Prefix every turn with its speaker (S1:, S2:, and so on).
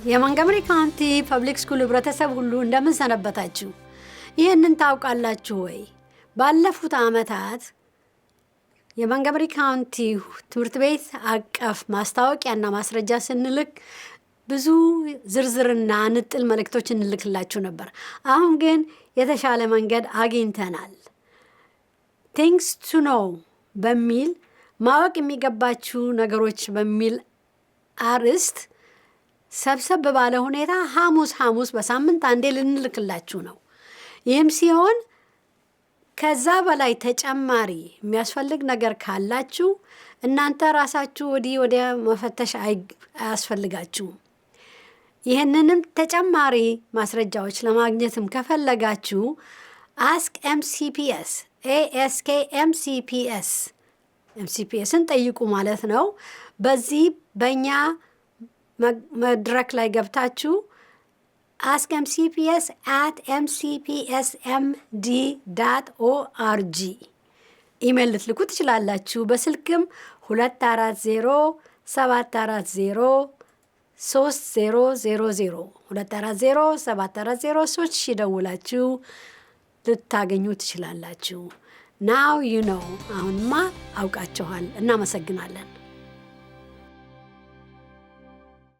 S1: የሞንትጎመሪ ካውንቲ ፐብሊክ ስኩል ህብረተሰብ ሁሉ እንደምን ሰነበታችሁ? ይህንን ታውቃላችሁ ወይ? ባለፉት ዓመታት የሞንትጎመሪ ካውንቲ ትምህርት ቤት አቀፍ ማስታወቂያና ማስረጃ ስንልክ ብዙ ዝርዝርና ንጥል መልእክቶች እንልክላችሁ ነበር። አሁን ግን የተሻለ መንገድ አግኝተናል። ቲንግስ ቱ ኖው በሚል ማወቅ የሚገባችሁ ነገሮች በሚል አርዕስት ሰብሰብ ባለ ሁኔታ ሐሙስ በሳምንት አንዴ ልንልክላችሁ ነው። ይህም ሲሆን ከዛ በላይ ተጨማሪ የሚያስፈልግ ነገር ካላችሁ እናንተ ራሳችሁ ወዲያ መፈተሽ አያስፈልጋችሁም። ይህንንም ተጨማሪ ማስረጃዎች ለማግኘትም ከፈለጋችሁ አስክ ኤምሲፒኤስ ኤምሲፒኤስን ጠይቁ ማለት ነው። በዚህ በእኛ መድረክ ላይ ገብታችሁ ask MCPS at mcpsmd.org ኢሜል ልትልኩ ትችላላችሁ። በስልክም 240-740-3000 240-740-3000 ደውላችሁ ልታገኙ ትችላላችሁ። ናው ዩ ኖው አሁንማ አውቃችኋል። እናመሰግናለን።